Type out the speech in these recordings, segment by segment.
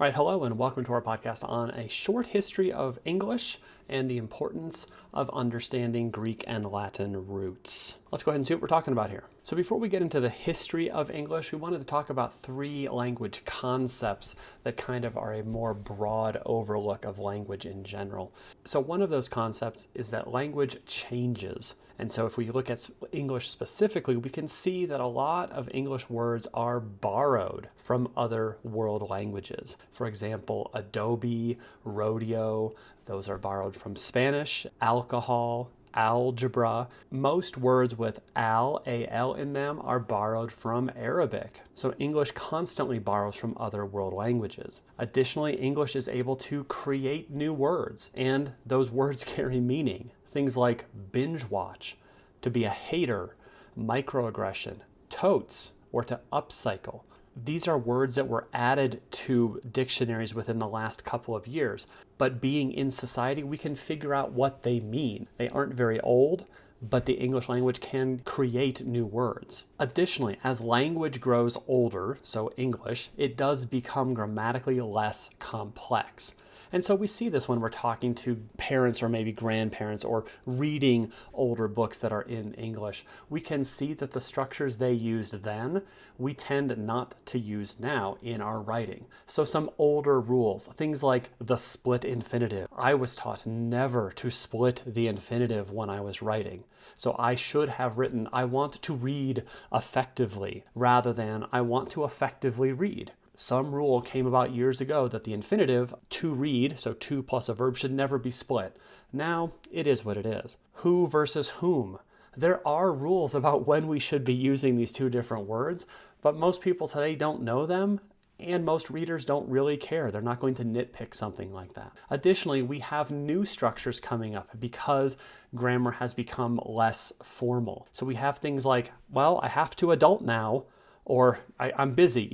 All right, hello and welcome to our podcast on a short history of English and the importance of understanding Greek and Latin roots. Let's go ahead and see what we're talking about here. So before we get into the history of English, we wanted to talk about three language concepts that kind of are a more broad overlook of language in general. So one of those concepts is that language changes. And so if we look at English specifically, we can see that a lot of English words are borrowed from other world languages. For example, adobe, rodeo, those are borrowed from Spanish, alcohol, algebra. Most words with al in them are borrowed from Arabic. So English constantly borrows from other world languages. Additionally, English is able to create new words, and those words carry meaning. Things like binge watch, to be a hater, microaggression, totes, or to upcycle. These are words that were added to dictionaries within the last couple of years, but being in society, we can figure out what they mean. They aren't very old, but the English language can create new words. Additionally, as language grows older, so English, it does become grammatically less complex. And so we see this when we're talking to parents or maybe grandparents or reading older books that are in English. We can see that the structures they used then, we tend not to use now in our writing. So some older rules, things like the split infinitive. I was taught never to split the infinitive when I was writing. So I should have written, I want to read effectively, rather than I want to effectively read. Some rule came about years ago that the infinitive, to read, so to plus a verb, should never be split. Now, it is what it is. Who versus whom? There are rules about when we should be using these two different words, but most people today don't know them, and most readers don't really care. They're not going to nitpick something like that. Additionally, we have new structures coming up because grammar has become less formal. So we have things like, well, I have to adult now, or I'm busy,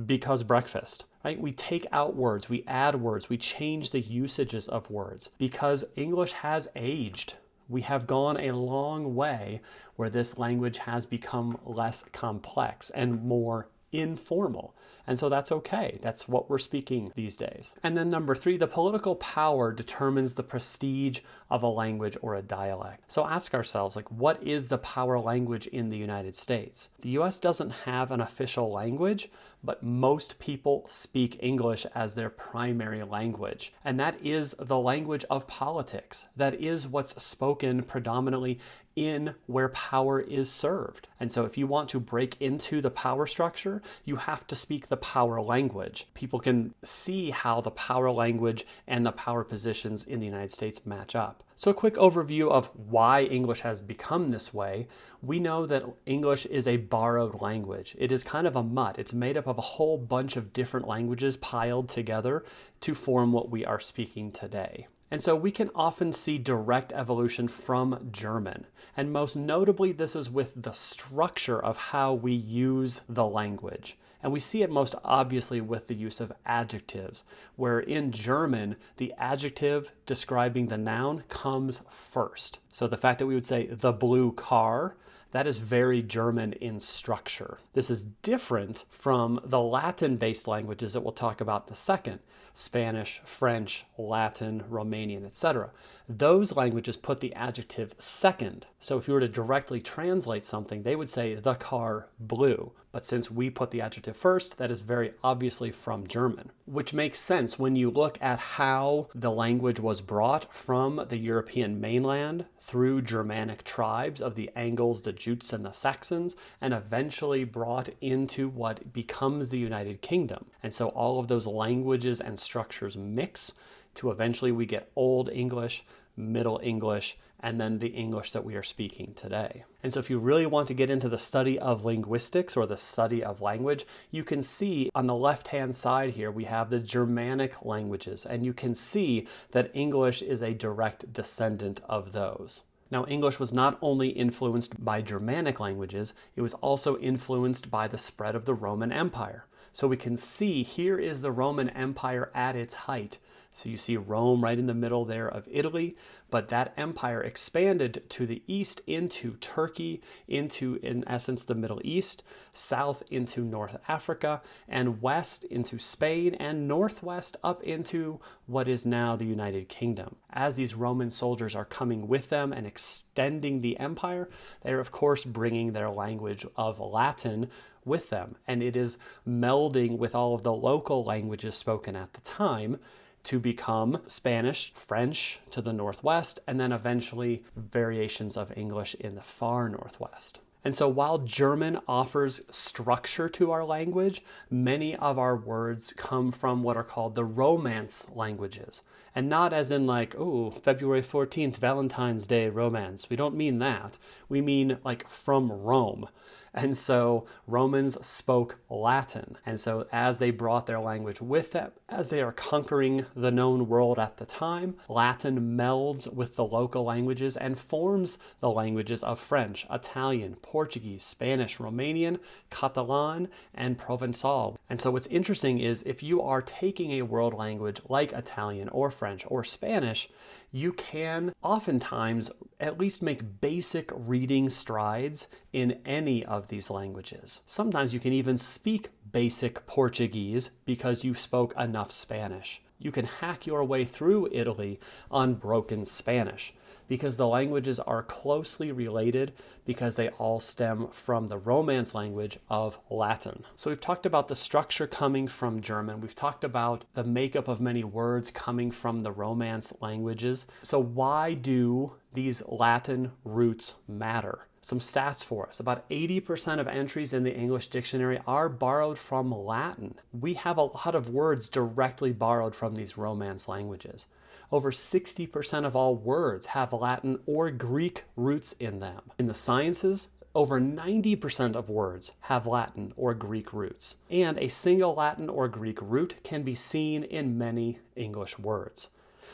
because breakfast, right? We take out words, we add words, we change the usages of words because English has aged. We have gone a long way where this language has become less complex and more informal. And so that's okay. That's what we're speaking these days. And then number three, the political power determines the prestige of a language or a dialect. So ask ourselves, what is the power language in the United States? The US doesn't have an official language, but most people speak English as their primary language. And that is the language of politics. That is what's spoken predominantly in where power is served. And so if you want to break into the power structure, you have to speak the power language. People can see how the power language and the power positions in the United States match up. So a quick overview of why English has become this way. We know that English is a borrowed language. It is kind of a mutt. It's made up of a whole bunch of different languages piled together to form what we are speaking today. And so we can often see direct evolution from German. And most notably, this is with the structure of how we use the language. And we see it most obviously with the use of adjectives, where in German, the adjective describing the noun comes first. So the fact that we would say the blue car, that is very German in structure. This is different from the Latin-based languages that we'll talk about in a second. Spanish, French, Latin, Romanian, etc. Those languages put the adjective second. So if you were to directly translate something, they would say the car blue. But since we put the adjective first, that is very obviously from German, which makes sense when you look at how the language was brought from the European mainland through Germanic tribes of the Angles, the Jutes, and the Saxons, and eventually brought into what becomes the United Kingdom. And so all of those languages and structures mix to eventually we get Old English, Middle English, and then the English that we are speaking today. And so if you really want to get into the study of linguistics or the study of language, you can see on the left-hand side here, we have the Germanic languages, and you can see that English is a direct descendant of those. Now, English was not only influenced by Germanic languages, it was also influenced by the spread of the Roman Empire. So we can see here is the Roman Empire at its height. So you see Rome right in the middle there of Italy, but that empire expanded to the east into Turkey, into, in essence, the Middle East, south into North Africa, and west into Spain, and northwest up into what is now the United Kingdom. As these Roman soldiers are coming with them and extending the empire, they are, of course, bringing their language of Latin with them, and it is melding with all of the local languages spoken at the time to become Spanish, French to the northwest, and then eventually variations of English in the far northwest. And so while German offers structure to our language, many of our words come from what are called the Romance languages. And not as in like, oh, February 14th, Valentine's Day romance. We don't mean that. We mean like from Rome. And so Romans spoke Latin. And so as they brought their language with them, as they are conquering the known world at the time, Latin melds with the local languages and forms the languages of French, Italian, Portuguese, Spanish, Romanian, Catalan, and Provençal. And so what's interesting is if you are taking a world language like Italian or French or Spanish, you can oftentimes at least make basic reading strides in any of these languages. Sometimes you can even speak basic Portuguese because you spoke enough Spanish. You can hack your way through Italy on broken Spanish because the languages are closely related because they all stem from the Romance language of Latin. So we've talked about the structure coming from German. We've talked about the makeup of many words coming from the Romance languages. So why do these Latin roots matter? Some stats for us. About 80% of entries in the English dictionary are borrowed from Latin. We have a lot of words directly borrowed from these Romance languages. Over 60% of all words have Latin or Greek roots in them. In the sciences, over 90% of words have Latin or Greek roots. And a single Latin or Greek root can be seen in many English words.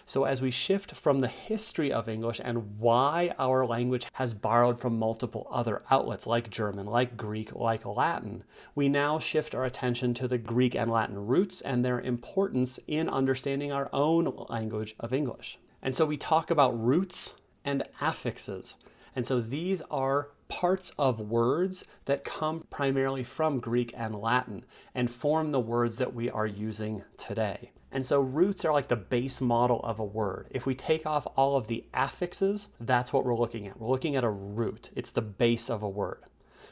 So as we shift from the history of English and why our language has borrowed from multiple other outlets like German, like Greek, like Latin, we now shift our attention to the Greek and Latin roots and their importance in understanding our own language of English. And so we talk about roots and affixes. And so these are parts of words that come primarily from Greek and Latin and form the words that we are using today. And so roots are like the base model of a word. If we take off all of the affixes, that's what we're looking at. We're looking at a root. It's the base of a word.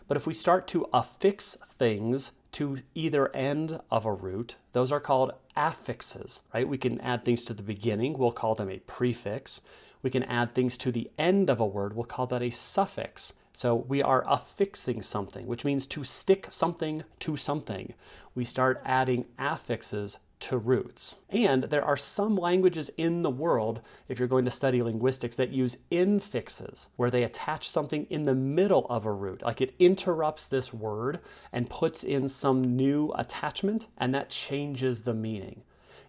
But if we start to affix things to either end of a root, those are called affixes, right? We can add things to the beginning. We'll call them a prefix. We can add things to the end of a word. We'll call that a suffix. So we are affixing something, which means to stick something to something. We start adding affixes to roots. And there are some languages in the world, if you're going to study linguistics, that use infixes, where they attach something in the middle of a root, like it interrupts this word and puts in some new attachment, and that changes the meaning.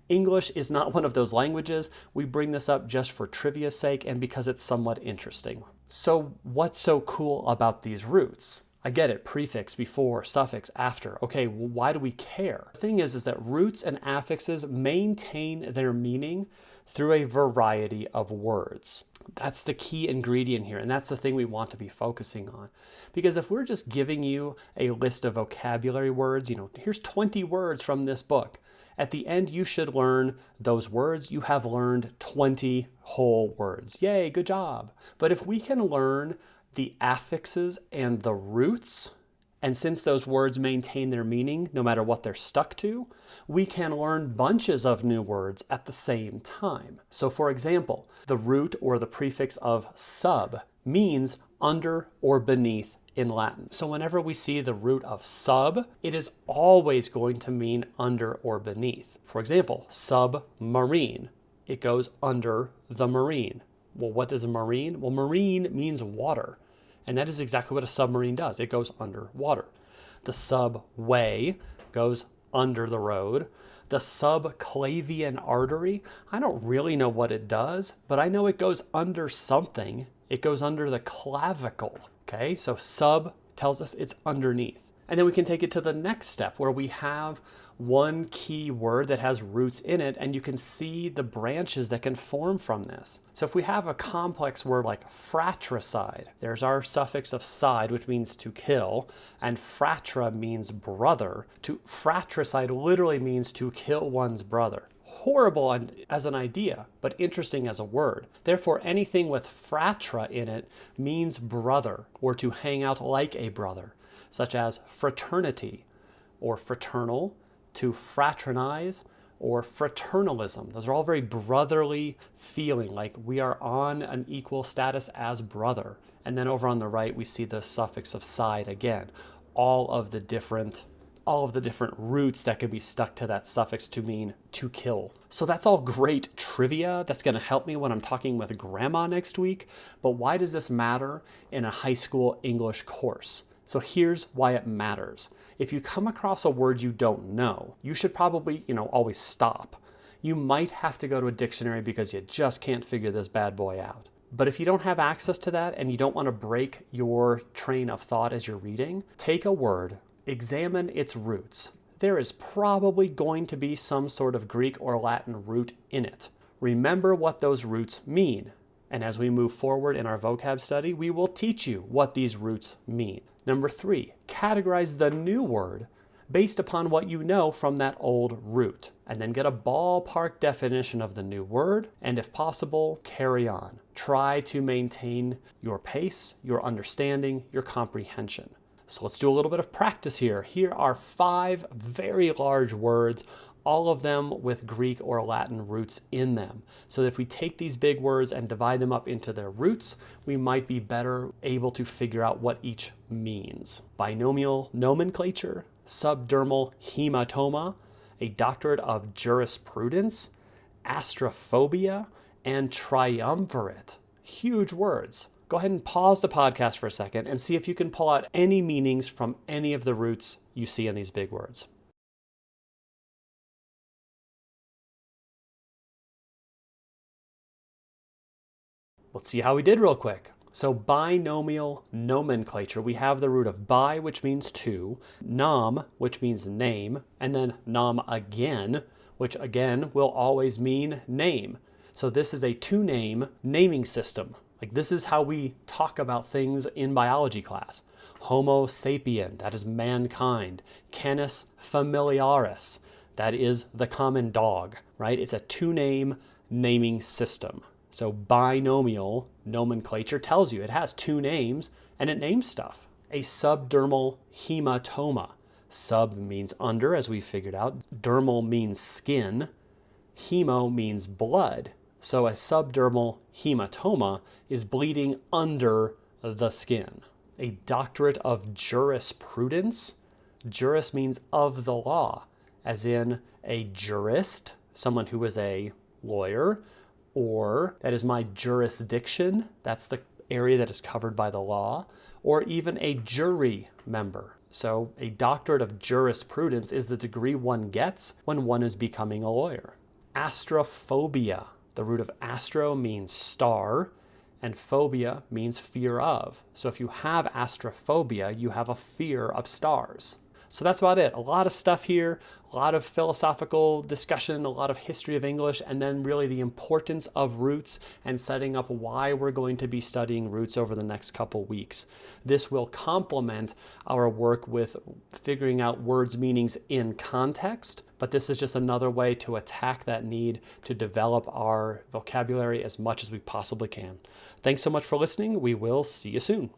English is not one of those languages. We bring this up just for trivia's sake and because it's somewhat interesting. So what's so cool about these roots? I get it, prefix, before, suffix, after. Okay, well, why do we care? The thing is that roots and affixes maintain their meaning through a variety of words. That's the key ingredient here, and that's the thing we want to be focusing on. Because if we're just giving you a list of vocabulary words, here's 20 words from this book. At the end, you should learn those words. You have learned 20 whole words. Yay, good job. But if we can learn the affixes and the roots, and since those words maintain their meaning no matter what they're stuck to, we can learn bunches of new words at the same time. So for example, the root or the prefix of sub means under or beneath in Latin. So whenever we see the root of sub, it is always going to mean under or beneath. For example, submarine, it goes under the marine. Well, what is a marine? Well, marine means water. And that is exactly what a submarine does. It goes under water. The subway goes under the road. The subclavian artery, I don't really know what it does, but I know it goes under something. It goes under the clavicle. Okay, so sub tells us it's underneath. And then we can take it to the next step where we have one key word that has roots in it, and you can see the branches that can form from this. So if we have a complex word like fratricide, there's our suffix of side, which means to kill, and fratra means brother. Fratricide literally means to kill one's brother. Horrible as an idea, but interesting as a word. Therefore, anything with fratra in it means brother, or to hang out like a brother, such as fraternity, or fraternal, to fraternize, or fraternalism. Those are all very brotherly feeling, like we are on an equal status as brother. And then over on the right, we see the suffix of side again. All of the different roots that could be stuck to that suffix to mean to kill. So that's all great trivia. That's going to help me when I'm talking with grandma next week. But why does this matter in a high school English course? So here's why it matters. If you come across a word you don't know, you should probably, always stop. You might have to go to a dictionary because you just can't figure this bad boy out. But if you don't have access to that and you don't want to break your train of thought as you're reading, take a word, examine its roots. There is probably going to be some sort of Greek or Latin root in it. Remember what those roots mean. And as we move forward in our vocab study, we will teach you what these roots mean. Number 3, categorize the new word based upon what you know from that old root, and then get a ballpark definition of the new word, and if possible, carry on. Try to maintain your pace, your understanding, your comprehension. So let's do a little bit of practice here. Here are 5 very large words, all of them with Greek or Latin roots in them. So if we take these big words and divide them up into their roots, we might be better able to figure out what each means. Binomial nomenclature, subdermal hemotoma, a doctorate of jurisprudence, astrophobia, and triumvirate. Huge words. Go ahead and pause the podcast for a second and see if you can pull out any meanings from any of the roots you see in these big words. Let's see how we did real quick. So binomial nomenclature, we have the root of bi, which means to, nom, which means name, and then nom again, which again will always mean name. So this is a two-name naming system. Like this is how we talk about things in biology class. Homo sapien, that is mankind. Canis familiaris, that is the common dog, right? It's a two-name naming system. So binomial nomenclature tells you it has 2 names and it names stuff. A subdermal hematoma. Sub means under, as we figured out. Dermal means skin. Hemo means blood. So a subdermal hematoma is bleeding under the skin. A doctorate of jurisprudence. Juris means of the law, as in a jurist, someone who is a lawyer, or that is my jurisdiction, that's the area that is covered by the law, or even a jury member. So a doctorate of jurisprudence is the degree one gets when one is becoming a lawyer. Astrophobia, the root of astro means star, and phobia means fear of. So if you have astrophobia, you have a fear of stars. So that's about it. A lot of stuff here, a lot of philosophical discussion, a lot of history of English, and then really the importance of roots and setting up why we're going to be studying roots over the next couple weeks. This will complement our work with figuring out words' meanings in context, but this is just another way to attack that need to develop our vocabulary as much as we possibly can. Thanks so much for listening. We will see you soon.